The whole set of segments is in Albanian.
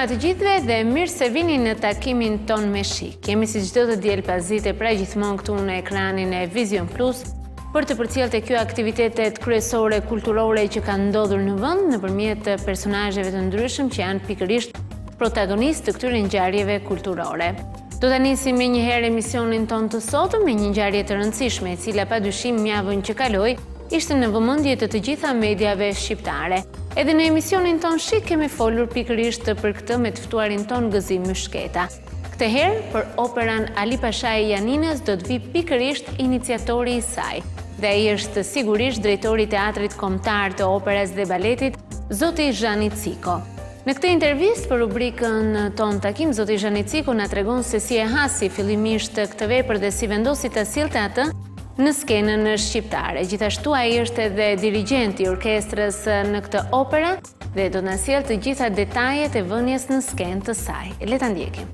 të gjithëve dhe mirë se vini në takimin ton me Shik. Kemi si çdo të diel pas dite pra gjithmonë këtu në ekranin e Vision Plus për të përcjellë kjo aktivitetet kryesore kulturore që kanë ndodhur në vend nëpërmjet personazheve të ndryshëm që janë pikërisht protagonistë të këtyre ngjarjeve kulturore. Do ta nisim me njëherë emisionin ton të sotëm me një ngjarje të rëndësishme e cila padyshim javën që kaloi ishte në vëmendje të gjitha mediave shqiptare. Edhe në emisionin ton Shik kemi folur pikërisht për këtë me të ftuarin ton Gëzim Myshketa. Këtë herë për operan Ali Pasha e Janinës do të vi pikërisht iniciatori i saj. Dhe ai është sigurisht drejtori i Teatrit Kombëtar të Operës dhe Baletit, zoti Zhani Ciko. Në këtë intervistë për rubrikën ton takim, zoti Zhani Ciko na tregon se si e hasi fillimisht këtë vepër dhe si vendosi ta sillte atë në skenën shqiptare. Gjithashtu ai është edhe dirigjenti i orkestrës në këtë opera dhe do na sjellë të gjitha detajet e vënies në skenë të saj. Le ta ndjekim.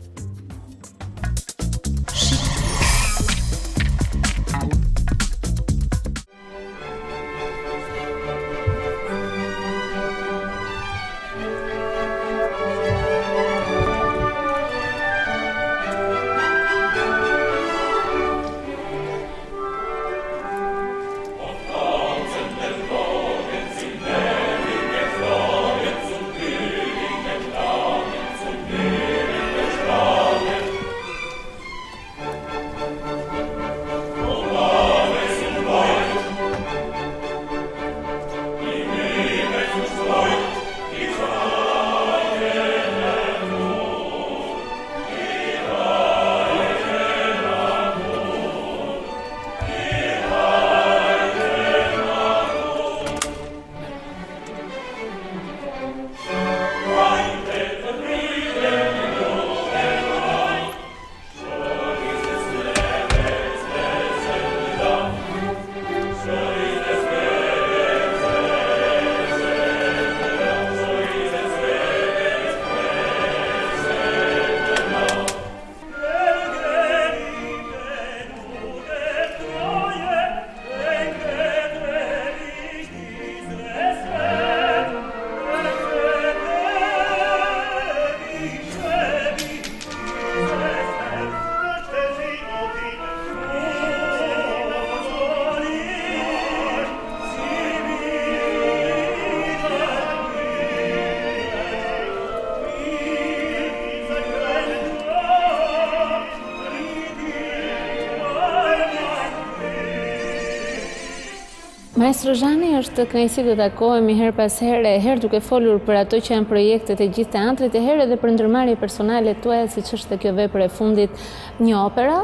Maestro Zhani, është kënaqësi të takohemi her pas here, herë duke folur për ato që janë projektet e gjithë teatrit, e herë edhe për ndërmarrje personale tuaja, siç është kjo vepër e fundit, një opera,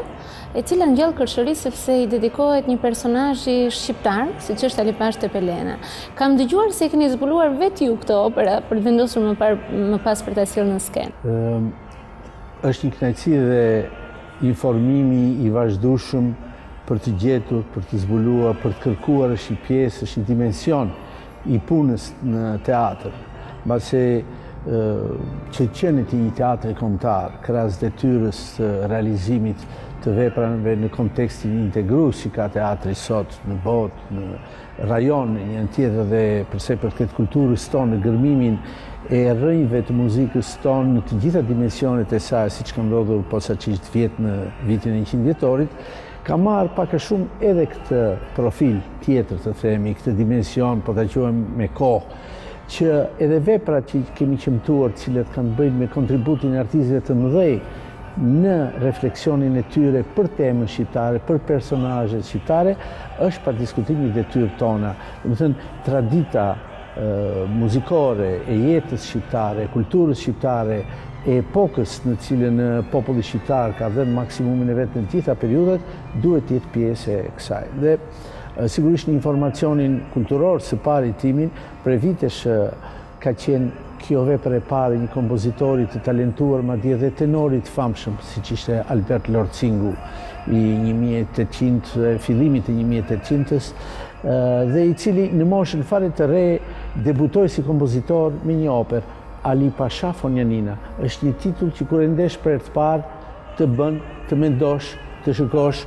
e cila ngjall kërshëri sepse i dedikohet një personazhi shqiptar, siç është Ali Pasha te Pelena. Kam dëgjuar se keni zbuluar vetë ju këtë opera për të vendosur më pas për ta sjellë në skenë. Është një kënaqësi dhe informimi i vazhdueshëm për të gjetur, për të zbuluar, për të kërkuar është një pjesë, është një dimension i punës në teatr. Mbase që qenet i një teatri kombëtar, krahas detyrës të realizimit të veprave në kontekstin integrues që ka teatri sot në botë, në rajon, në një tjetër dhe përse për këtë kulturës tonë, në gërmimin e rrënjve të muzikës tonë në të gjitha dimensionet e saj, siç ka ndodhur posaçërisht vjet në vitin e 100 vjetorit, ka marrë pak a shumë edhe këtë profil tjetër, të themi, këtë dimension, po ta quajmë me kohë, që edhe veprat që kemi qëmtuar, cilët kanë bëjnë me kontributin e artistëve të mëdhej në refleksionin e tyre për temën shqiptare, për personazhet shqiptare, është pa diskutim një detyrë tona. Domethënë, tradita muzikore e jetës shqiptare, kulturës shqiptare, e epokës në cilën populli shqiptar ka dhënë maksimumin e vet në të gjitha periudhat, duhet të jetë pjesë e kësaj. Dhe sigurisht një informacionin kulturor së pari timin, për vitesh ka qenë kjo vepër e parë një kompozitori të talentuar, madje dhe tenorit famshëm, siç ishte Albert Lorcingu i 1800, fillimit të 1800-s, dhe i cili në moshën fare të re debutoi si kompozitor me një operë, Ali Pasha von Janina. Është një titull që kur e ndesh për herë të parë të bën të mendosh, të shikosh,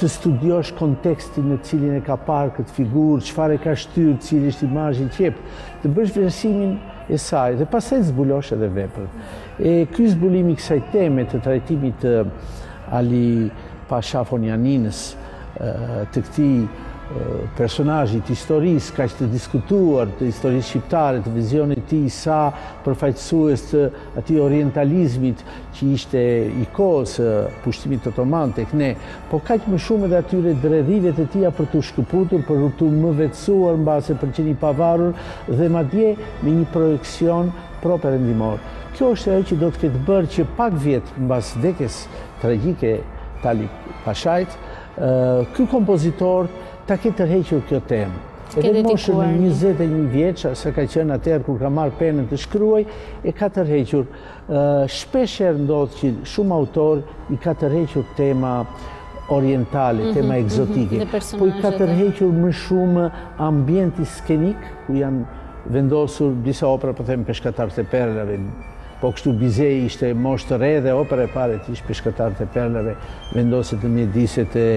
të studiosh kontekstin në cilin e ka parë këtë figurë, çfarë ka shtyrë, cili është imazhi që jep, të bësh vlerësimin e saj, dhe pastaj zbulosh edhe veprën. E ky zbulimi i kësaj teme të trajtimit të Ali Pasha Fonjaninës, të këtij personazhit historisë kaq të diskutuar, të historisë shqiptare, të vizionit të tij sa përfaqësues të atij orientalizmit që ishte i kohës pushtimit otoman tek ne, po kaq më shumë edhe atyre dredhive të tija për të shkëputur, për të mëvetësuar mbase për qenë i pavarur dhe madje me një projekcion pro-perëndimor. Kjo është ajo që do të ketë bërë që pak vjet mbas vdekjes tragjike të Ali Pashait, ky kompozitor ta ketë tërhequr kjo temë. Edhe moshën e 21 vjeç, sa ka qenë atëherë kur ka marrë penën të shkruaj, e ka tërhequr. Shpeshherë ndodh që shumë autor i ka tërhequr tema orientale, tema egzotike, po i ka tërhequr më shumë ambienti skenik, ku janë vendosur disa opera, po them Peshkatarët e Perlave, po kështu Bizej ishte moshë të re dhe opera e pare të ishte Peshkatarët e Perlave, vendoset në mjediset e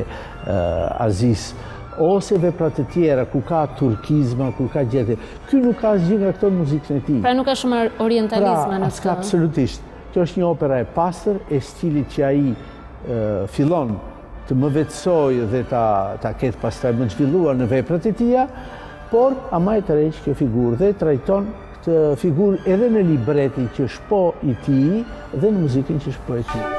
Aziz, ose veprat të tjera, ku ka turkizma, ku ka gjete. Ky nuk ka asgjë nga këto muzikën e tij. Pra nuk ka shumë orientalizma në këtë. Absolutisht. Kjo është një opera e pastër, e stilit që ai fillon të mëvetësojë dhe ta ketë pastaj më zhvilluar në veprat e tija, por ama e tërheq kjo figurë dhe trajton këtë figurë edhe në libretin që është po i tij dhe në muzikën që është po e tij.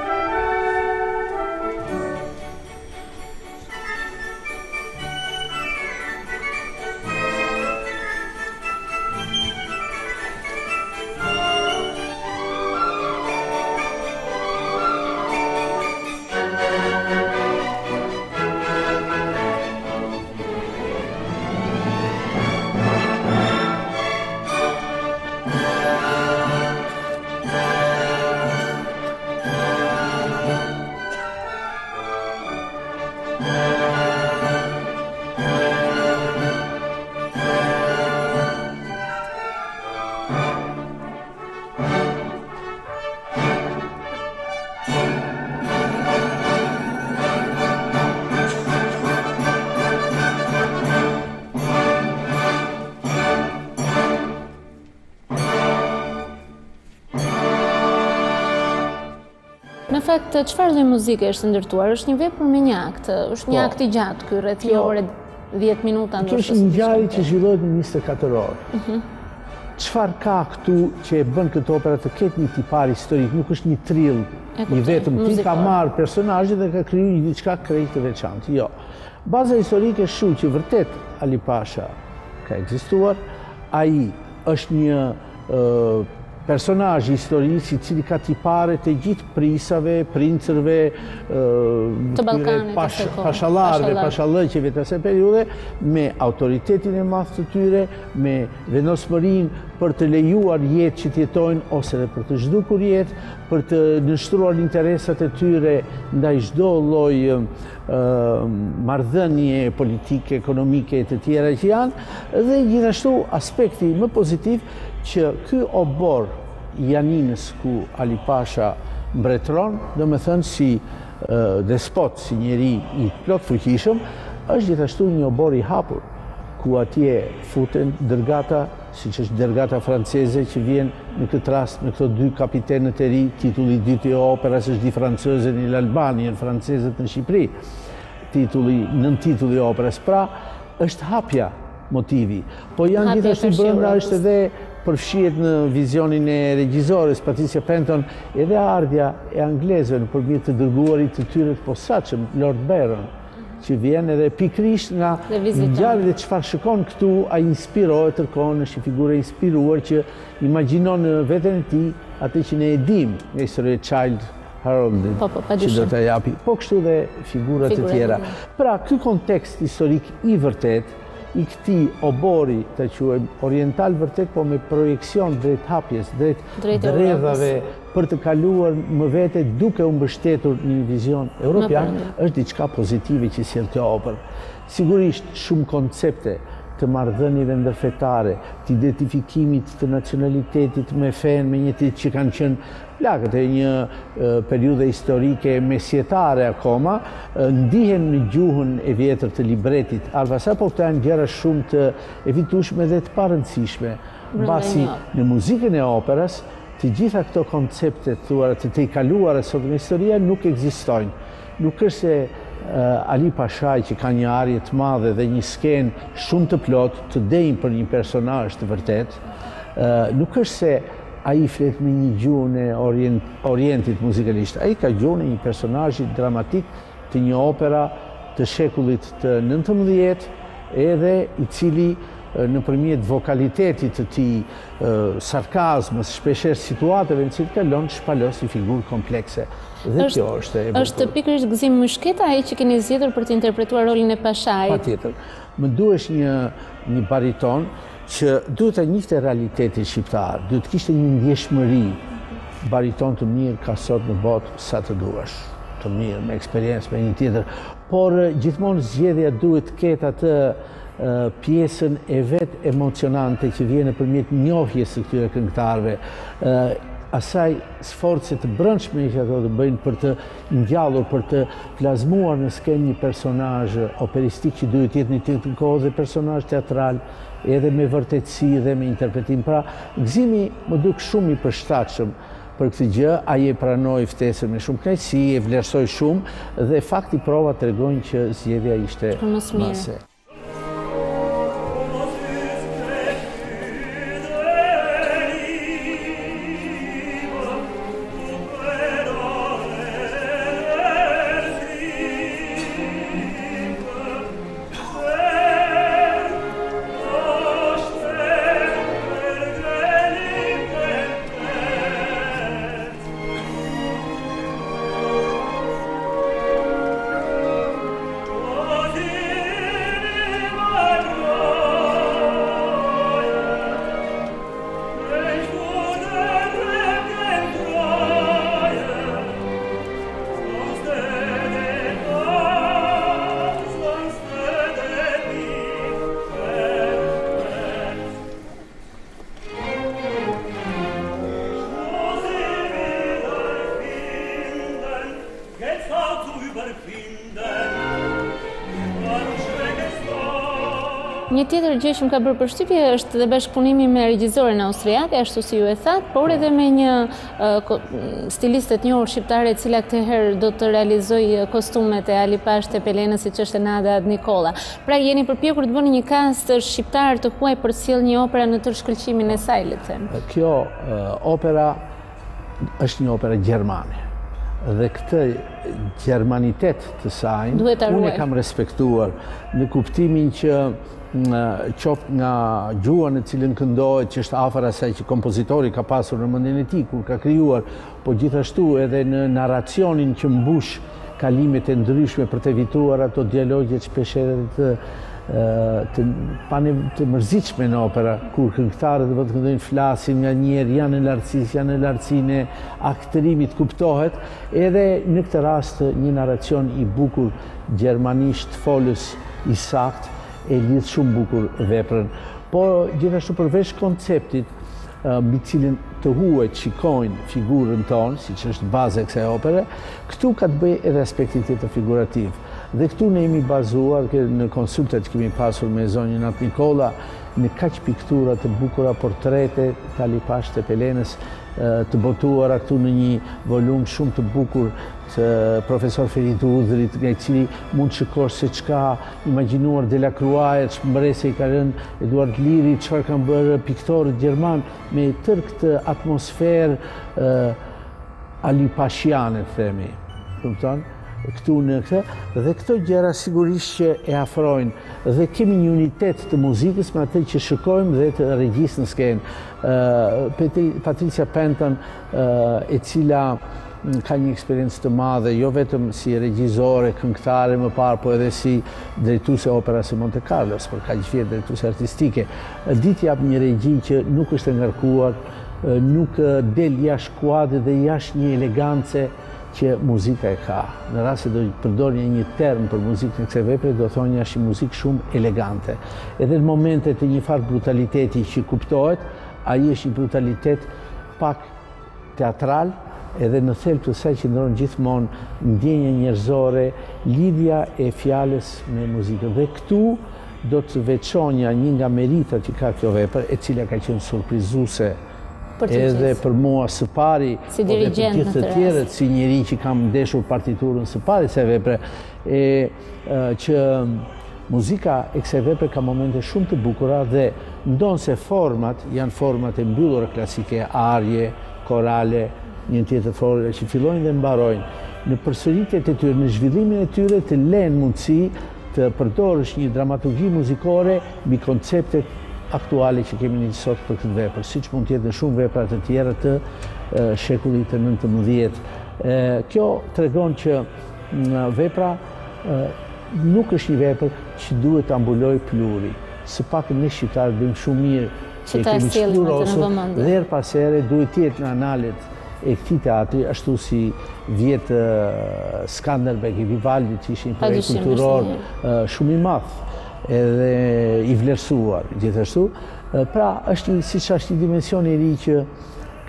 Në fakt, çfarë lloj muzike është ndërtuar? Është një vepër me një akt, është një akt i gjatë, ky rreth një orë 10 minuta ndoshta. Kjo është një ngjarje që zhvillohet në 24 orë. Çfarë ka këtu që e bën këtë operë të ketë një tipar historik, nuk është një trill i vetëm, ti ka marrë personazhin dhe ka krijuar diçka krejt të veçantë. Jo. Baza historike është shumë që vërtet Ali Pasha ka ekzistuar, ai është një personazh historik i cili ka tipare të gjithë prisave, princërve, pashallarëve, pashallëqeve të asaj periudhe, me autoritetin e madh të tyre, me vendosmërinë për të lejuar jetë që të jetojnë ose dhe për të zhdukur jetë, për të nështruar interesat e tyre ndaj çdo lloj marrëdhënie politike, ekonomike e të tjera që janë, dhe gjithashtu aspekti më pozitiv që ky obor i Janinës ku Ali Pasha mbretëron, do me thënë si despot, si njeri i plot fuqishëm, është gjithashtu një obor i hapur, ku atje futen dërgata, siç është dërgata franceze që vjen në këtë rast me këto dy kapitenët e ri, titulli i dytë i operës është Di francezën in l'Albania, francezët në Shqipëri, nën titulli i operës, pra është hapja motivi, po janë gjithashtu brenda është edhe përfshihet në vizionin e regjizores Patricia Penton edhe ardhja e anglezëve nëpërmjet të dërguarit të tyre të posaçëm Lord Byron, që vjen edhe pikërisht nga ngjarjet dhe çfarë shikon këtu, ai inspirohet tërkohën, është një figurë e inspiruar që imagjinon në veten e tij atë që ne e dimë nga historia e Childe Haroldit, që do të japi, po kështu dhe figurat e tjera. Pra, ky kontekst historik i vërtet i këtij obori të quajmë oriental vërtet, po me projekcion drejt hapjes, drejt dredhave për të kaluar më vete duke u mbështetur në një vizion europian, është diçka pozitive që sjell kjo operë. Sigurisht shumë koncepte të marrëdhënieve ndërfetare, të identifikimit të nacionalitetit me fen, me një që kanë qenë plagët e një periudhe historike mesjetare akoma, ndihen në gjuhën e vjetër të libretit Alva Sa, po këto janë gjëra shumë të evitueshme dhe të parëndësishme. Mbasi në muzikën e operës, të gjitha këto koncepte të i kaluara sot në historia nuk ekzistojnë. Nuk është se Ali Pashaj, që ka një arje të madhe dhe një skenë shumë të plotë, të dejnë për një personazh të vërtet, nuk është se a i flet me një gjuhë e orientit muzikalisht. A i ka gjuhë e një personazhi dramatik të një opera të shekullit të 19, edhe i cili nëpërmjet vokalitetit të tij, sarkazmës, shpeshherë situatave në cilë kalon, shpalos një figurë komplekse. Dhe kjo është e bukur. Është pikërisht Gëzim Mushketa ai që keni zgjedhur për të interpretuar rolin e Pashajit? Patjetër. Më duhesh një bariton që duhet të njihte realitetin shqiptar, duhet të kishte një ndjeshmëri. Bariton të mirë ka sot në botë sa të duash, të mirë, me eksperiencë, me një tjetër, por gjithmonë zgjedhja duhet të ketë atë pjesën e vetë emocionante që vjen nëpërmjet njohjes së këtyre këngëtarëve, asaj sforce të brendshme që ato të bëjnë për të ngjallur, për të plazmuar në skenë një personazh operistik që duhet jetë në të kohë dhe personazh teatral, edhe me vërtetësi dhe me interpretim. Pra, Gëzimi më duk shumë i përshtatshëm për këtë gjë, ai e pranoi ftesën me shumë kënaqësi, e vlerësoi shumë dhe fakti prova tregojnë që zgjedhja ishte mase. Një tjetër gjë që më ka bërë përshtypje është dhe bashkëpunimi me regjizoren austriake, ashtu si ju e thatë, por edhe me një stiliste të njohur shqiptare e cila këtë herë do të realizojë kostumet e Ali Pash të Pelenës, siç është Nada Nikola. Pra jeni përpjekur të bëni një kast shqiptar të huaj për të sjellë një opera në tërë shkëlqimin e saj, le të them. Kjo opera është një opera gjermane. Dhe këtë gjermanitet të saj unë e kam respektuar në kuptimin që qoftë nga gjua në cilën këndohet, që është afër asaj që kompozitori ka pasur në mendjen e tij kur ka krijuar, po gjithashtu edhe në narracionin që mbush kalimet e ndryshme për të evituar ato dialogje shpeshherë të mërzitshme në opera, kur këngëtarët do të këndojnë, flasin nga njerë, janë në lartësinë e aktërimit, kuptohet, edhe në këtë rast një narracion i bukur gjermanisht, folës i saktë, e lidh shumë bukur veprën. Po gjithashtu përveç konceptit mbi cilin të huajt shikojnë figurën tonë, siç është baza e kësaj opere, këtu ka të bëjë edhe aspektin tjetër figurativ. Dhe këtu ne jemi bazuar në konsultet që kemi pasur me zonjën Nada Nikola, në kaq piktura të bukura, portrete të Ali Pash të Pelenës, të botuara këtu në një volum shumë të bukur të profesor Ferit Udhrit, nga i cili mund shikosh se çka imagjinuar Delacroix, ç'mbrese i ka rënë Eduard Liri, çfarë kanë bërë piktorët gjerman me tërë këtë atmosferë Ali Pashiane, themi. Kupton? Këtu në këtë, dhe këto gjëra sigurisht që e afrojnë dhe kemi një unitet të muzikës me atë që shikojmë dhe të regjisë në skenë. Patricia Penton, e cila ka një eksperiencë të madhe, jo vetëm si regjizore, këngëtare më parë, po edhe si drejtuese operas së Monte Carlos, por ka gjithë drejtuese artistike. Ditë jap një regji që nuk është e ngarkuar, nuk del jashtë kuadrit dhe jashtë një elegancë që muzika e ka. Në rast se do të përdorja një term për muzikën e kësaj vepre, do thonë është një muzikë shumë elegante. Edhe në momentet e një farë brutaliteti që kuptohet, ai është një brutalitet pak teatral, edhe në thelb të saj qëndron gjithmonë ndjenja njerëzore, lidhja e fjalës me muzikën. Dhe këtu do të veçonja një nga meritat që ka kjo vepër, e cila ka qenë surprizuese edhe për mua së pari, si dirigent për gjithë të tjerët, si njeri që kam ndeshur partiturën së pari se vepre, që muzika e kësaj vepre ka momente shumë të bukura dhe ndonë se format janë format e mbyllura klasike, arje, korale, një tjetër forme që fillojnë dhe mbarojnë. Në përsëritjet e tyre, në zhvillimin e tyre të lenë mundësi të përdorësh një dramaturgji muzikore mbi konceptet aktuale që kemi një sot për këtë vepër, siç mund të jetë në shumë vepra të tjera të shekullit të 19. Kjo tregon që vepra nuk është një vepër që duhet të ambuloj pluri. Së pak ne shqiptarët bëjmë shumë mirë që ta sjellim atë në vëmendje. Dhe her pas here duhet të jetë në analet e këtij teatri, ashtu si vjet Skanderbeg i Vivaldi, që ishin një projekt kulturor shumë i madh edhe i vlerësuar gjithashtu. Pra, siç është një dimension i ri që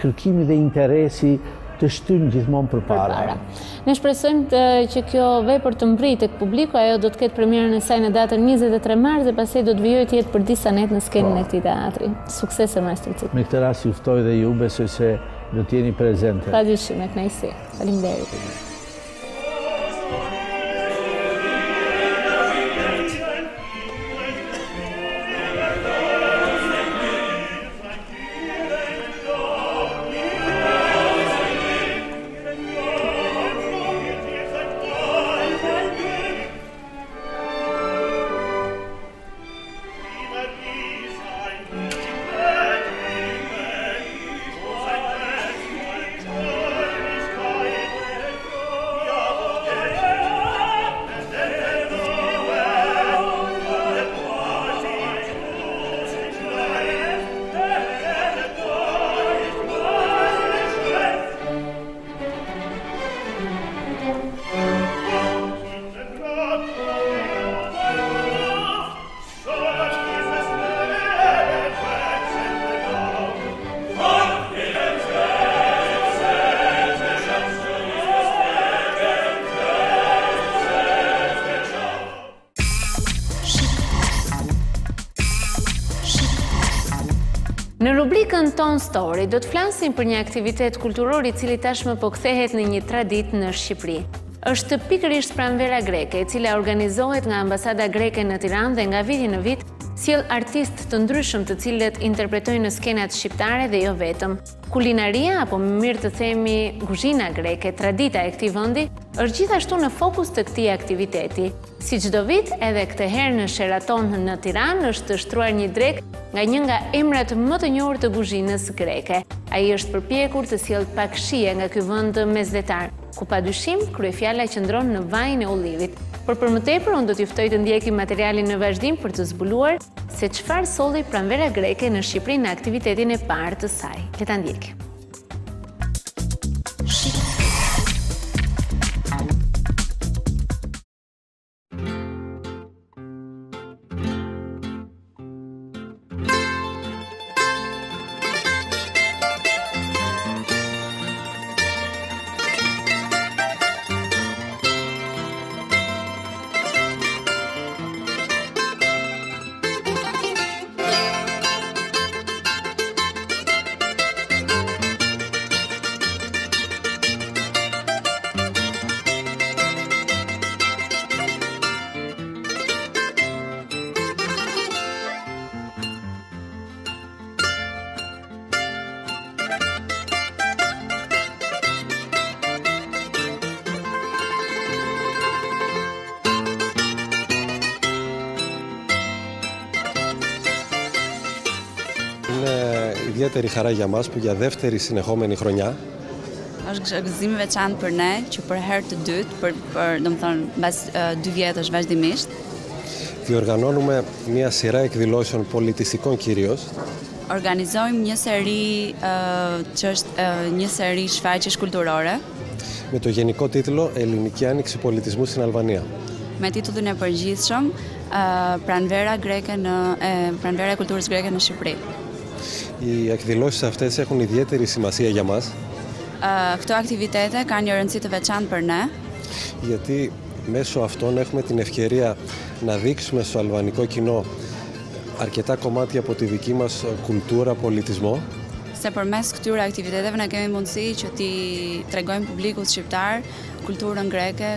kërkimi dhe interesi të shtynë gjithmonë përpara. Ne shpresojmë që kjo vepër të mbrit tek publiku, ajo do të ketë premierën e saj në datën 23 mars dhe pastaj do të vijojë të jetë për disa net në skenën e këtij teatri. Suksese maestro Cik. Me këtë rast ju ftoj dhe ju besoj se do të jeni prezente. Padyshim, me kënaqësi. Faleminderit. Në rubrikën Ton Story do të flasim për një aktivitet kulturor i cili tashmë po kthehet në një traditë në Shqipëri. Është pikërisht pranvera greke, e cila organizohet nga Ambasada Greke në Tiranë dhe nga viti në vit sjell artistë të ndryshëm të cilët interpretojnë në skenat shqiptare dhe jo vetëm. Kulinaria, apo më mirë të themi kuzhina greke, tradita e këtij vendi, është gjithashtu në fokus të këtij aktiviteti. Si çdo vit, edhe këtë herë në Sheraton në Tiranë është shtruar një drek nga një nga emrat më të njohur të kuzhinës greke. Ai është përpjekur të sjellë pak shije nga ky vend mesdhetar, ku padyshim kryefjala qëndron në vajin e ullivit. Por për më tepër, unë do t'ju ftoj të ndjekim materialin në vazhdim për të zbuluar se çfarë solli pranvera greke në Shqipëri në aktivitetin e parë të saj. Le ta ndjekim. Ιδιαίτερη χαρά για μας που για δεύτερη συνεχόμενη χρονιά është gëzim veçantë për ne që për herë të dytë, domethënë mbas 2 vjetësh vazhdimisht, διοργανώνουμε μια σειρά εκδηλώσεων πολιτιστικών κυρίως. Organizojmë një seri shfaqjesh kulturore με το γενικό τίτλο Ελληνική Άνοιξη Πολιτισμού στην Αλβανία. Me titullin e përgjithshëm pranvera e kulturës greke në Shqipëri. Οι εκδηλώσεις αυτές έχουν ιδιαίτερη σημασία για μας. Këto aktivitete kanë një rëndësi të veçantë për ne. Γιατί μέσω αυτών έχουμε την ευκαιρία να δείξουμε στο αλβανικό κοινό αρκετά κομμάτια από τη δική μας κουλτούρα, πολιτισμό. Se përmes këtyre aktiviteteve ne kemi mundësi që t'i tregojmë publikut shqiptar kulturën greke,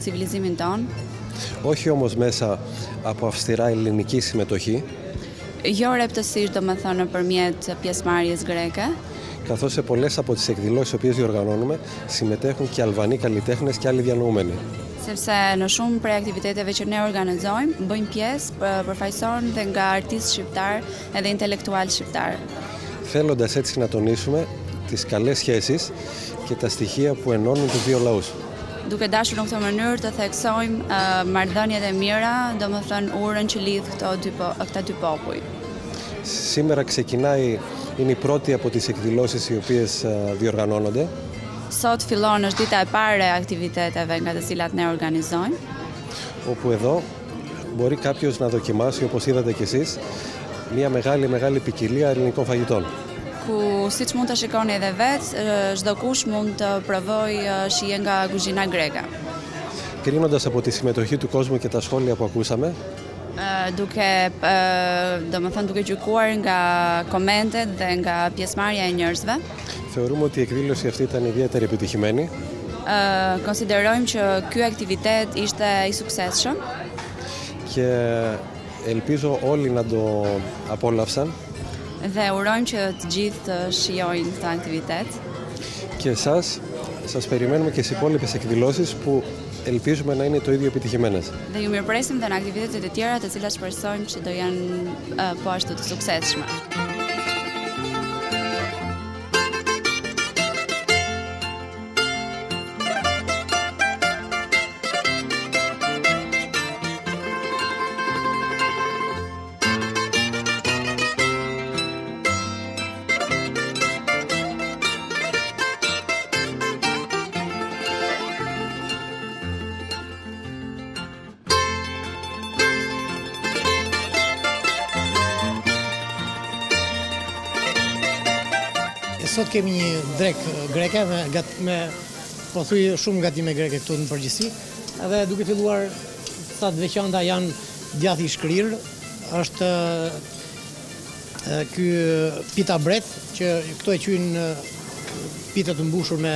civilizimin ton. Όχι όμως μέσα από αυστηρά ελληνική συμμετοχή. Jo reptësisht domethënë nëpërmjet pjesëmarrjes greke. Καθώς σε πολλές από τις εκδηλώσεις τις οποίες διοργανώνουμε συμμετέχουν και Αλβανοί καλλιτέχνες και άλλοι διανοούμενοι. Sepse në shumë prej aktiviteteve që ne organizojmë, bëjmë pjesë përfaqësohen dhe nga artistë shqiptar edhe intelektual shqiptar. Θέλοντας έτσι να τονίσουμε τις καλές σχέσεις και τα στοιχεία που ενώνουν τους δύο λαούς. Duke dashur në këtë mënyrë të theksojmë marrëdhëniet e mira, domethënë urën që lidh këta dy popuj. Σήμερα ξεκινάει, είναι η πρώτη από τις εκδηλώσεις οι οποίες διοργανώνονται. Sot fillon është dita e parë e aktiviteteve nga të cilat ne organizojmë. Όπου εδώ μπορεί κάποιος να δοκιμάσει, όπως είδατε κι εσείς, μια μεγάλη ποικιλία ελληνικών φαγητών. Ku siç mund të shikoni edhe vetë, çdo kush mund të provojë shije nga kuzhina greke. Κρίνοντας από τη συμμετοχή του κόσμου και τα σχόλια που ακούσαμε, Duke gjykuar nga komentet dhe nga pjesëmarrja e njerëzve, θεωρούμε ότι η εκδήλωση αυτή ήταν ιδιαίτερα επιτυχημένη. Konsiderojmë që ky aktivitet ishte i suksesshëm. Και ελπίζω όλοι να το απόλαυσαν. Dhe urojmë që të gjithë të shijojnë këtë aktivitet. Και εσάς σας περιμένουμε και στις υπόλοιπες εκδηλώσεις που ελπίζουμε να είναι το ίδιο επιτυχημένες. Dhe ju mirpresim dhe në aktivitetet e tjera të cilat shpresojmë që do janë po ashtu të suksesshme. Sot kemi një drek greke me po thuj shumë gatime greke këtu në përgjithësi, edhe duke filluar sa të veçanta janë djathi i shkrirë, është ky pita bret, që këto e quajnë pita të mbushur me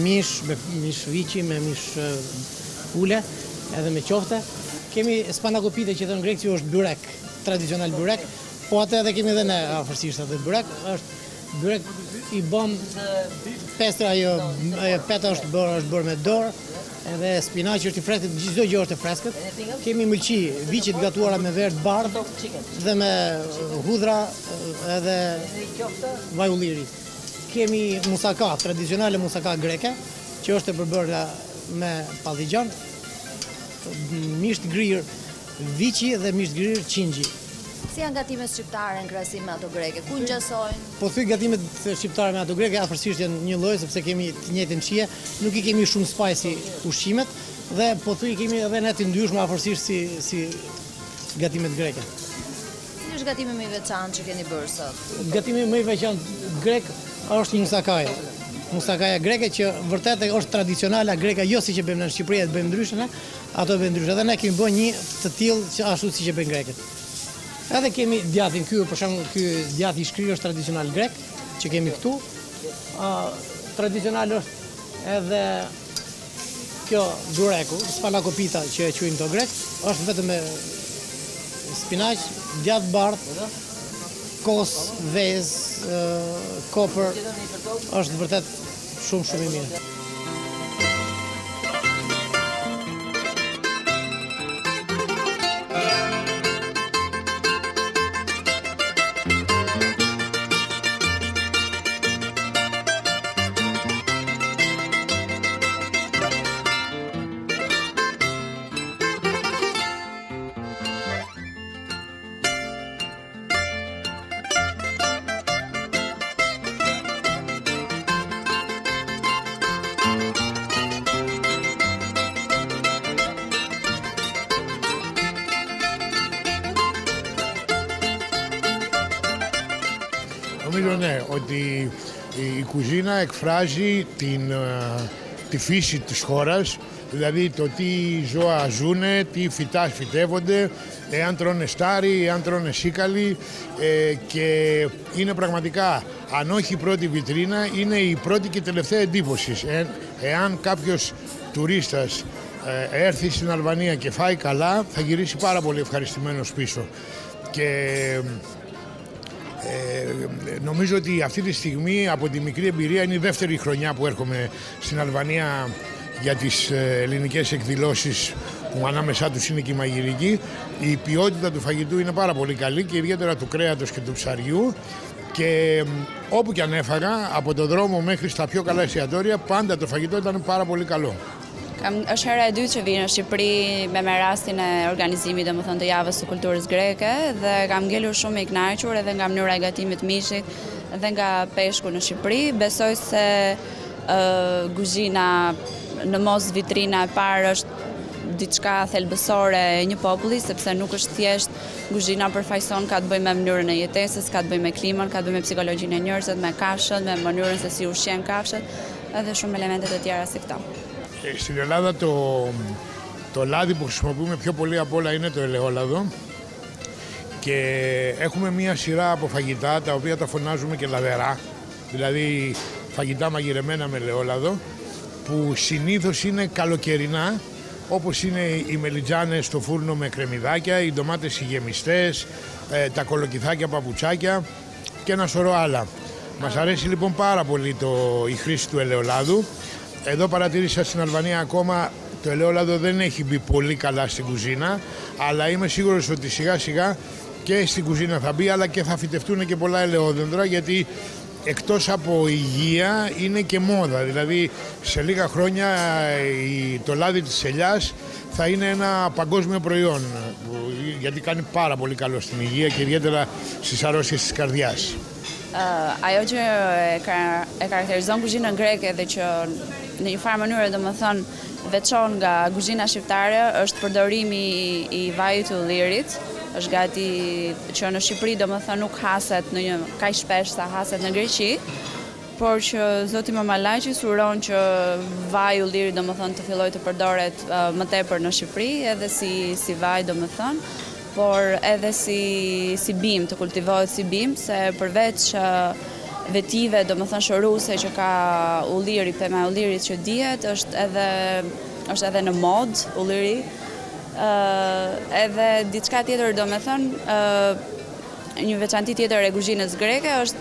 mish, me mish viçi, me mish ule, edhe me qofte. Kemi spanakopite që thënë grek që është byrek, tradicional byrek, po atë edhe kemi edhe ne afërsisht atë byrek, është byrek i bëm pestra, ajo peta është bërë me dorë, edhe spinaqi është i freskët, çdo gjë është e freskët. Kemi mëlçi, viçi të gatuara me verë të bardhë dhe me hudhra edhe vaj ulliri. Kemi musaka, tradicionale musaka greke, që është e përbërë me palligjan, misht grirë viçi dhe misht grirë qingji. Si janë gatimet shqiptare në krahasim me ato greke? Ku ngjasojnë? Po thuj gatimet shqiptare me ato greke afërsisht janë një lloj, sepse kemi të njëjtën shije, nuk i kemi shumë spicy ushqimet dhe po thuj kemi edhe ne të ndryshme afërsisht si gatimet greke. Cili është gatimi më i veçantë që keni bërë sot? Gatimi më i veçantë grek është një musakaja. Musakaja greke që vërtet është tradicionale greke, jo siç e bëjmë në Shqipëri, e bëjmë ndryshe ne, ato bëjmë ndryshe. Edhe ne kemi bërë një të tillë që ashtu siç e bëjnë greket. Edhe kemi djathin, për shembull, ky djathi i shkrirë është tradicional grek, që kemi këtu. Tradicional është edhe kjo bureku, spanakopita që e quajnë to grek, është vetëm me spinaq, djath bardhë, kos, vezë, kopër, është vërtet shumë i mirë. Νομίζω ναι, ότι η κουζίνα εκφράζει τη φύση της χώρας, δηλαδή το τι ζώα ζουνε, τι φυτά φυτεύονται, εάν τρώνε στάρι, εάν τρώνε σίκαλοι και είναι πραγματικά, αν όχι η πρώτη βιτρίνα, είναι η πρώτη και τελευταία εντύπωση. Εάν κάποιος τουρίστας έρθει στην Αλβανία και φάει καλά, θα γυρίσει πάρα πολύ ευχαριστημένος πίσω. Και νομίζω ότι αυτή τη στιγμή από τη μικρή εμπειρία είναι η δεύτερη χρονιά που έρχομαι στην Αλβανία για τις ελληνικές εκδηλώσεις που ανάμεσά τους είναι και η μαγειρική. Η ποιότητα του φαγητού είναι πάρα πολύ καλή και ιδιαίτερα του κρέατος και του ψαριού και όπου και αν έφαγα, από το δρόμο μέχρι στα πιο καλά εστιατόρια, πάντα το φαγητό ήταν πάρα πολύ καλό. Është hera e dytë që vi në Shqipëri me rastin e organizimit të javës së kulturës greke dhe kam ngelur shumë i kënaqur edhe nga mënyra e gatimit mishit dhe nga peshku në Shqipëri. Besoj se kuzhina në mos vitrina e parë është diçka thelbësore e një populli, sepse nuk është thjesht kuzhina përfaqëson, ka të bëjë me mënyrën e jetesës, ka të bëjë me klimën, ka të bëjë me psikologjinë e njerëzve, me kafshët, me mënyrën se si ushqen kafshët edhe shumë elemente të tjera si këto. Στην Ελλάδα το λάδι που χρησιμοποιούμε πιο πολύ απ' όλα είναι το ελαιόλαδο και έχουμε μία σειρά από φαγητά τα οποία τα φωνάζουμε και λαδερά, δηλαδή φαγητά μαγειρεμένα με ελαιόλαδο που συνήθως είναι καλοκαιρινά, όπως είναι οι μελιτζάνες στο φούρνο με κρεμμυδάκια, οι ντομάτες οι γεμιστές, τα κολοκυθάκια παπουτσάκια και ένα σωρό άλλα. Μας αρέσει λοιπόν πάρα πολύ η χρήση του ελαιολάδου. Εδώ παρατήρησα στην Αλβανία ακόμα το ελαιόλαδο δεν έχει μπει πολύ καλά στην κουζίνα, αλλά είμαι σίγουρος ότι σιγά σιγά και στην κουζίνα θα μπει, αλλά και θα φυτευτούν και πολλά ελαιόδεντρα, γιατί εκτός από υγεία είναι και μόδα. Δηλαδή σε λίγα χρόνια το λάδι της ελιάς θα είναι ένα παγκόσμιο προϊόν, γιατί κάνει πάρα πολύ καλό στην υγεία και ιδιαίτερα στις αρρώστιες της καρδιάς. Ajo që e karakterizon kuzhinën greke dhe që në një farë mënyrë domethënë veçon nga kuzhina shqiptare është përdorimi i vajit të ullirit. Është gati që në Shqipëri domethënë nuk haset në një kaq shpesh sa haset në Greqi, por që zoti Mamalaqi suron që vaji i ullirit domethënë të fillojë të përdoret më tepër në Shqipëri edhe si vaj domethënë, por edhe si bim, të kultivohet si bim, se përveç vetive, domethënë shoruse që ka ulliri, pema e ullirit që dihet, është edhe në mod ulliri, edhe diçka tjetër domethënë, një veçanti tjetër e kuzhinës greke është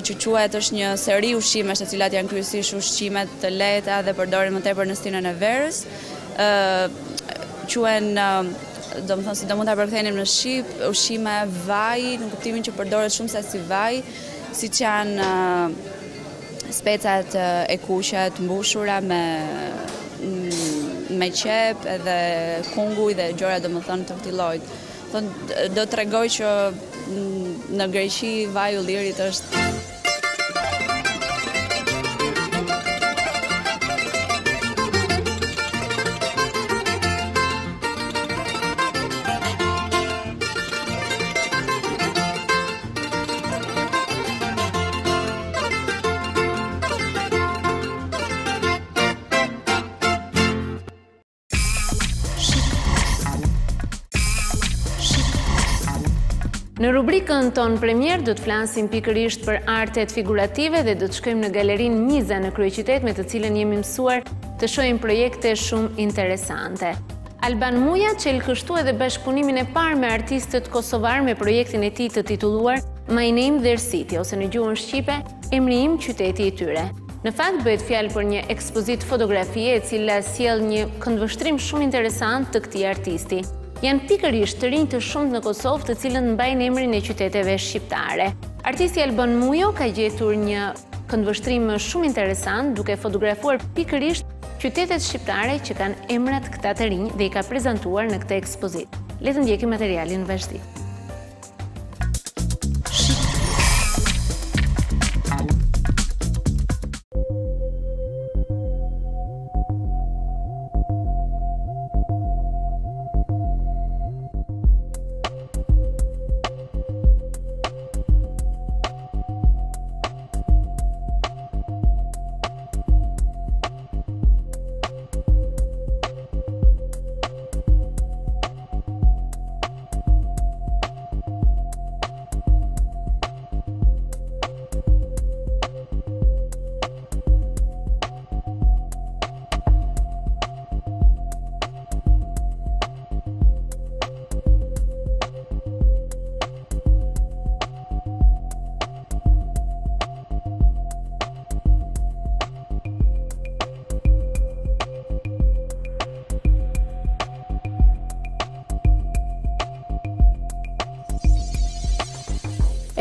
që quhet është një seri ushqimesh të cilat janë kryesisht ushqime të lehta dhe përdoren më tepër në stilin e verës, quhen domethënë si do mund ta përkthenim në shqip, ushqime vaj, në kuptimin që përdoret shumë sa si vaj, siç janë specat e kuqe të mbushura me qep edhe kunguj dhe gjëra domethënë të këtij lloji. Do t'rregoj që në Greqi vaji i ullirit është Në rubrikën tonë premier do të flasim pikërisht për artet figurative dhe do të shkojmë në galerinë Miza në kryeqytet me të cilën jemi mësuar të shohim projekte shumë interesante. Alban Muja çelkështu edhe bashkëpunimin e parë me artistët kosovar me projektin e tij të titulluar My Name Their City ose në gjuhën shqipe Emri im qyteti i tyre. Në fakt bëhet fjalë për një ekspozitë fotografie e cila sjell një këndvështrim shumë interesant të këtij artisti. Janë pikërisht të rinj të shumt në Kosovë të cilën mbajnë emrin e qyteteve shqiptare. Artisti Alban Mujo ka gjetur një këndvështrim shumë interesant duke fotografuar pikërisht qytetet shqiptare që kanë emrat këta të rinj dhe i ka prezantuar në këtë ekspozitë. Le të ndjekim materialin në vazhdim.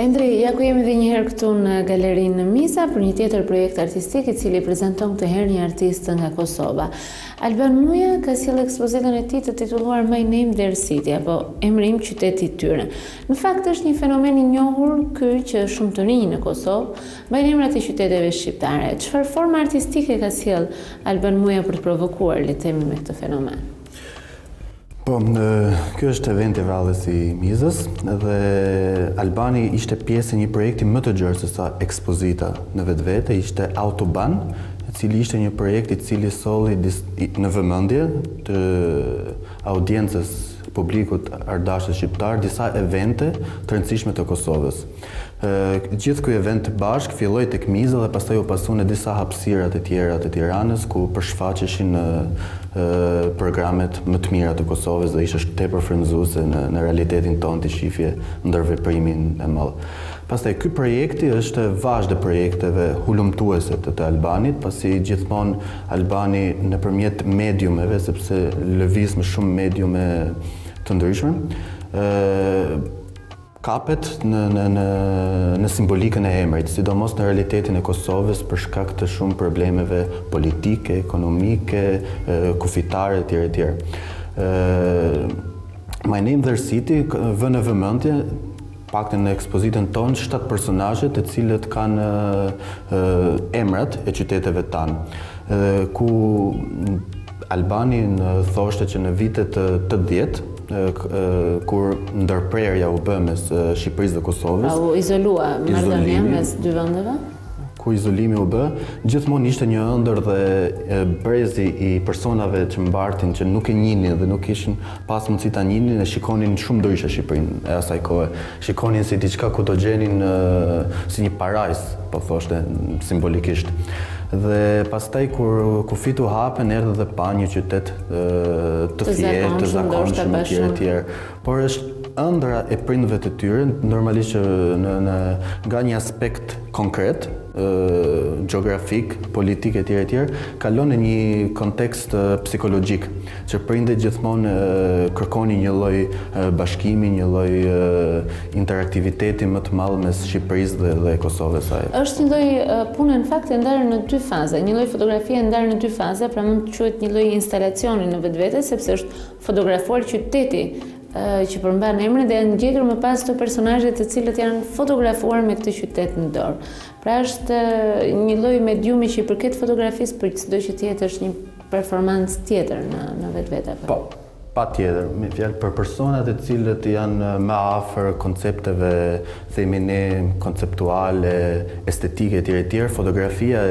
Endri, ja ku jemi dhe njëherë këtu në galerinë në Misa për një tjetër projekt artistik i cili prezanton këtë herë një artist nga Kosova. Alban Muja ka sjellë ekspozitën e tij të titulluar My Name Their City, apo emri im qyteti i tyre. Në fakt është një fenomen i njohur ky që shumë të rinj në Kosovë mbajnë emrat e qyteteve shqiptare. Çfarë forme artistike ka sjell Alban Muja për të provokuar, le të themi, me këtë fenomen? Po, kjo është event i rradhës i Mizës dhe Albani ishte pjesë e një projekti më të gjerë se sa ekspozita në vetvete, ishte Autoban, i cili ishte një projekt i cili solli në vëmendje të audiencës publikut ardashës shqiptar disa evente të rëndësishme të Kosovës. Gjithë ky event bashk filloi tek Miza dhe pastaj u pasu në disa hapësira të tjera të Tiranës ku përshfaqeshin programet më të mira të Kosovës dhe ishte tepër frymëzuese në realitetin tonë të shifje ndërveprimin e madh. Pastaj ky projekti është vazhde projekteve hulumtuese të Albanit, pasi gjithmonë Albani nëpërmjet mediumeve, sepse lëviz me shumë mediume të ndryshme, kapet në simbolikën e emrit, sidomos në realitetin e Kosovës për shkak të shumë problemeve politike, ekonomike, kufitare etj. My Name Their City vë në vëmendje paktën në ekspozitën tonë 7 personazhe të cilët kanë emrat e qyteteve tanë, ku Albani thoshte që në vitet 80 kur ndërprerja u bë mes Shqipërisë dhe Kosovës, u izolua marrëdhënia mes dy vendeve, ku izolimi u bë, gjithmonë ishte një ëndër dhe brezi i personave që mbartin, që nuk e njihnin dhe nuk kishin pas mundësi ta njihnin, e shikonin shumë ndryshe Shqipërinë e asaj kohe. Shikonin si diçka ku do gjenin si një parajs, po thoshte simbolikisht. Dhe pastaj kur kufitu hapen, erdhi dhe pa një qytet të thjeshtë, të zakonshëm etj. Por është ëndra e prindve të tyre, normalisht nga një aspekt konkret, geografik, politik etj. Kalon në një kontekst psikologjik, që prindet gjithmonë kërkonin një lloj bashkimi, një lloj interaktiviteti më të madh mes Shqipërisë dhe Kosovës saj. Është një lloj pune në fakt e ndarë në dy faza, një lloj fotografie e ndarë në dy faza, pra mund të quhet një lloj instalacioni në vetvete, sepse është fotografuar qyteti që përmban emrin dhe janë gjetur më pas të personazhet të cilët janë fotografuar me këtë qytet në dorë. Pra është një lloj mediumi që i përket fotografisë, për çdo që tjetër është një performancë tjetër në vetvete. Po, patjetër, me fjalë për personat e cilët janë më afër koncepteve, themi ne, konceptuale, estetike etj. Fotografia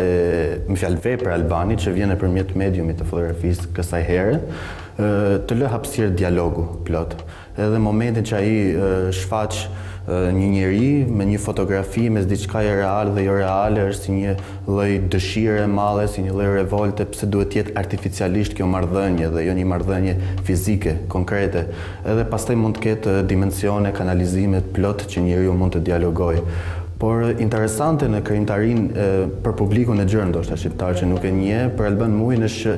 me fjalë vepra e Albanit që vjen nëpërmjet mediumit të fotografisë kësaj here, të lë hapësirë dialogu plot. Edhe momentin që ai shfaq një njeri me një fotografi mes diçka e reale dhe jo reale, është si një lloj dëshire e madhe, si një lloj revolte, pse duhet të jetë artificialisht kjo marrëdhënie dhe jo një marrëdhënie fizike, konkrete. Edhe pastaj mund të ketë dimensione, kanalizime plot që njeriu mund të dialogojë. Por interesante në krijimtarinë për publikun e gjerë ndoshta shqiptar që nuk e njeh, për Alban Mujin është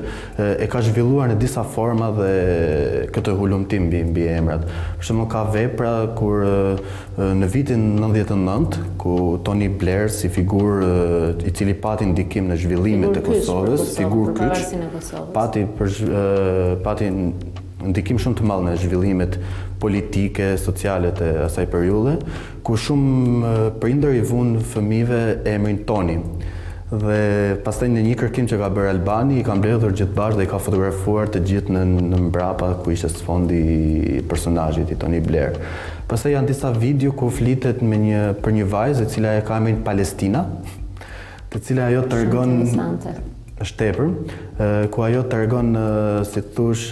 e ka zhvilluar në disa forma dhe këtë hulumtim mbi emrat. Për shembull ka vepra kur në vitin 99 ku Tony Blair si figurë i cili pati ndikim në zhvillimet e Kosovës, figurë kyç, pati ndikim shumë të madh në zhvillimet politike, sociale të asaj periudhe, ku shumë prindër i vunë fëmijëve emrin Tony. Dhe pastaj në një kërkim që ka bërë Albani, i ka mbledhur gjithë bashkë dhe i ka fotografuar të gjithë në mbrapa ku ishte sfondi i personazhit i Tony Blair. Pastaj janë disa video ku flitet për një vajzë e cila e ka emrin Palestina, të cila ajo tregon është tepër, ku ajo tregon si thosh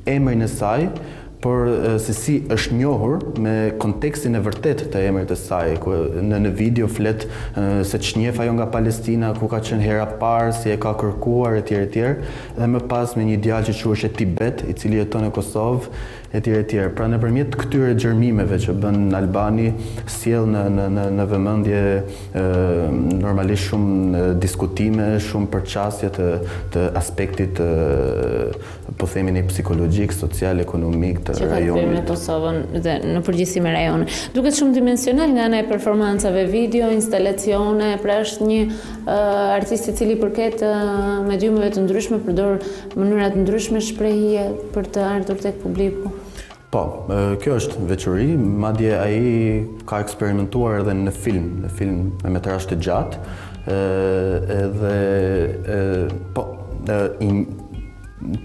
emrin e saj, por se si është njohur me kontekstin e vërtet të emrit të saj, ku në video flet se ç'njeh ajo nga Palestina, ku ka qenë hera parë, si e ka kërkuar etj. Dhe më pas me një djalë që quhej Tibet, i cili jeton në Kosovë etj. Pra nëpërmjet këtyre xhermimeve që bën Albani, sjell në vëmendje normalisht shumë diskutime, shumë përqasje të aspektit po themi ne psikologjik, social, ekonomik të që ka të bëjë me Kosovën dhe në përgjithësi me rajonin. Duket shumë dimensional nga ana e performancave video, instalacione, pra është një artist i cili përket mediumeve të ndryshme, përdor mënyra të ndryshme shprehje për të ardhur tek publiku. Po, kjo është veçori, madje ai ka eksperimentuar edhe në film me metrazh të gjatë,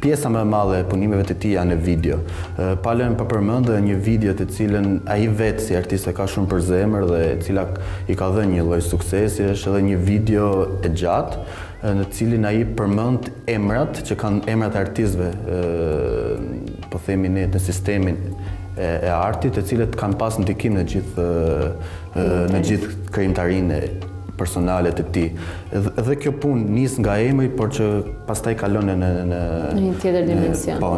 pjesa më e madhe e punimeve të tij janë në video. Palën pa përmendë një video të cilën ai vetë si artist e ka shumë për zemër dhe e cila i ka dhënë një lloj suksesi, është edhe një video e gjatë në cilin ai përmend emrat që kanë emrat e artistëve, po themi ne në sistemin e artit, të cilët kanë pas ndikim në gjithë krijimtarinë personale të tij. Dhe kjo punë nis nga emri, por që pastaj kalon në një tjetër dimension. Po,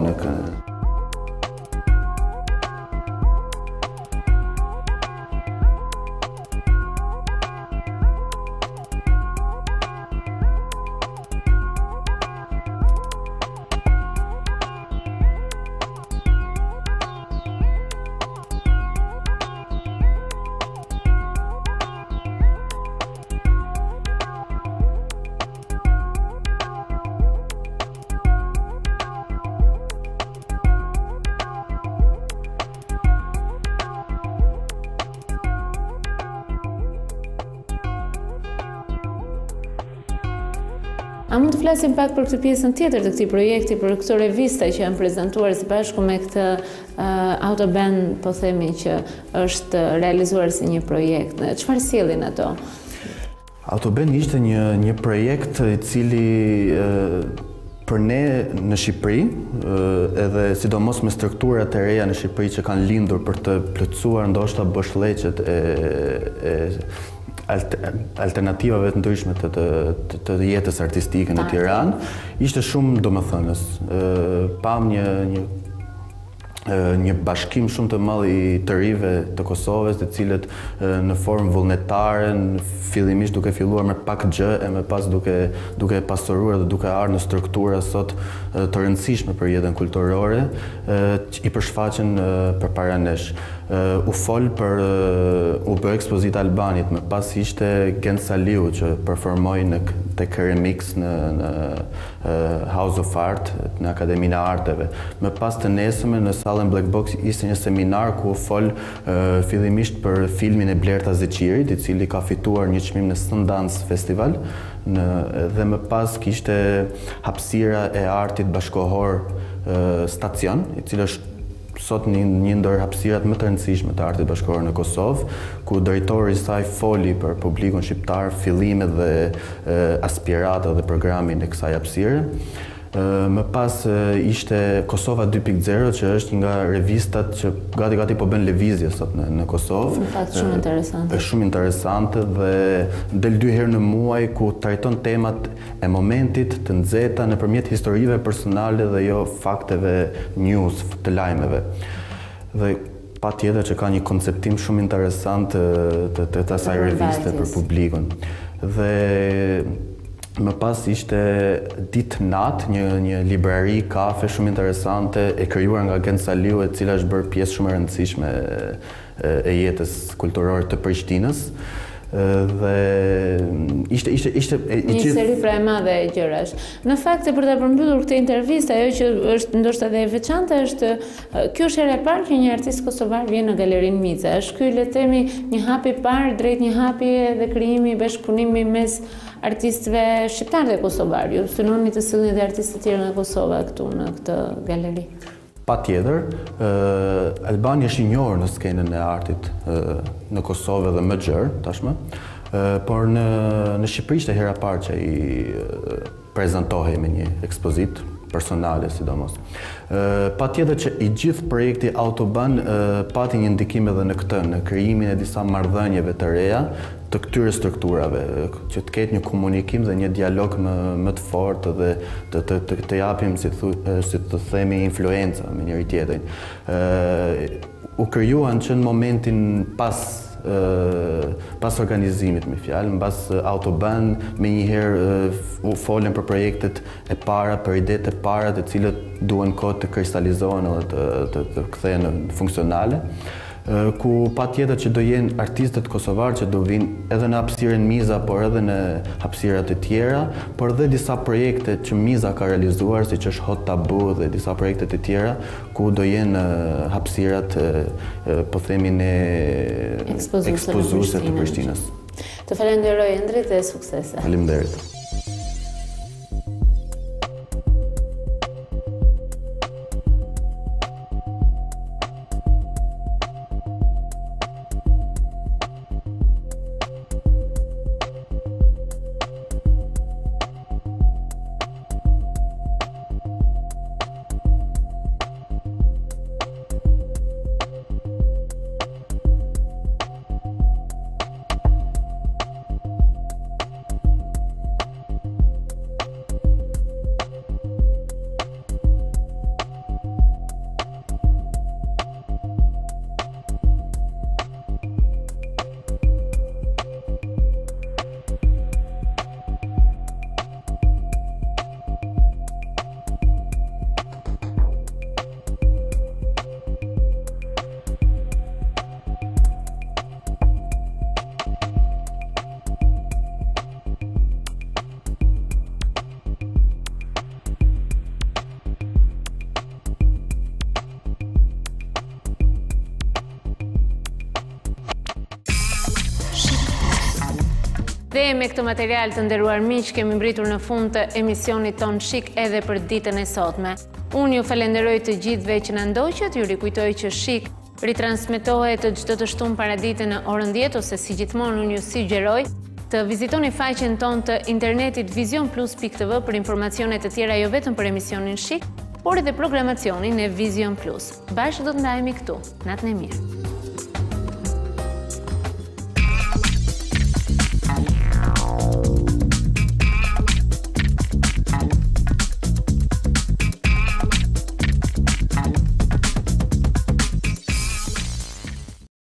A mund të flasim pak për këtë pjesën tjetër të këtij projekti, për këto revista që janë prezantuar së bashku me këtë autoband, po themi që është realizuar si një projekt. Çfarë sjellin ato? Autoband ishte një projekt i cili për ne në Shqipëri, edhe sidomos me strukturat e reja në Shqipëri që kanë lindur për të plotësuar ndoshta boshllëqet e alternativave të ndryshme të jetës artistike në Tiranë, ishte shumë domethënës. Pam një bashkim shumë të madh i të rive të Kosovës, të cilët në formë vullnetare, fillimisht duke filluar me pak gjë e më pas duke pasuruar dhe duke ardhur në struktura sot të rëndësishme për jetën kulturore, i përshfaqen përpara nesh. U bë ekspozita Albanit, më pas ishte Gen Saliu që performoi te Keremix në House of Art, në Akademinë e Arteve. Më pas të nesërmen në sallën Black Box ishte një seminar ku u fol fillimisht për filmin e Blerta Zeqirit, i cili ka fituar një çmim në Sundance Festival, dhe më pas kishte hapësira e artit bashkohor Stacion, i cili është sot një ndër hapësirat më të rëndësishme të artit bashkëkohor në Kosovë, ku drejtori i saj foli për publikun shqiptar, fillimet dhe aspiratat dhe programin e kësaj hapësire. Më pas ishte Kosova 2.0, që është nga revistat që gati po bën lëvizje sot në Kosovë. Në fakt shumë interesante. Është shumë interesante dhe del 2 herë në muaj, ku trajton temat e momentit të nxehta nëpërmjet historive personale dhe jo fakteve news të lajmeve. Dhe patjetër që ka një konceptim shumë interesant të asaj reviste për publikun. Dhe më pas ishte Ditë Nat, një librari, kafe shumë interesante, e krijuar nga Gen Saliu, e cila është bërë pjesë shumë e rëndësishme e jetës kulturore të Prishtinës. Dhe ishte një seri pra e madhe e gjërash. Në fakt, për ta përmbyllur këtë intervistë, ajo që është ndoshta edhe e veçantë është kjo është hera e parë që një artist kosovar vjen në Galerinë Miza. Është ky, le të themi, një hap i parë drejt një hapi dhe krijimi, bashkëpunimi mes artistëve shqiptar dhe kosovar. Ju synoni të sillni dhe artistë të tjerë nga Kosova këtu në këtë galeri. Patjetër, Albania është i njohur në skenën e artit në Kosovë dhe më gjerë tashmë, por në Shqipëri ishte hera parë që i prezantohej me një ekspozitë personale sidomos. Patjetër që i gjithë projekti Autoban pati një ndikim edhe në këtë, në krijimin e disa marrëdhënieve të reja të këtyre strukturave, që të ketë një komunikim dhe një dialog më të fortë dhe të japim, si të themi, influenca me njëri tjetrin. U krijuan që në momentin pas pas organizimit me fjalë, pas autoban, me njëherë folen për projektet e para, për idetë e para, të cilët duhen kohë të kristalizohen edhe të kthehen funksionale. Ku pa tjetër që do jenë artistët kosovarë që do vinë edhe në hapësirën Miza, por edhe në hapësirat e tjera, por edhe disa projekte që Miza ka realizuar, si që është Hot Tabu dhe disa projekte të tjera, ku do jenë hapësirat, po themin e ekspozuese të Prishtinës. Të falenderoj Endrit dhe suksese. Faleminderit. Dhe me këtë material të nderuar miq, kemi mbritur në fund të emisionit ton Shik edhe për ditën e sotme. Unë ju falenderoj të gjithëve që na ndoqët, ju rikujtoj që Shik ritransmetohet çdo të shtunë paradite në orën 10 ose si gjithmonë unë ju sugjeroj të vizitoni faqen tonë të internetit visionplus.tv për informacione të tjera jo vetëm për emisionin Shik, por edhe programacionin e Vision Plus. Bashkë do të ndajemi këtu. Natën e mirë.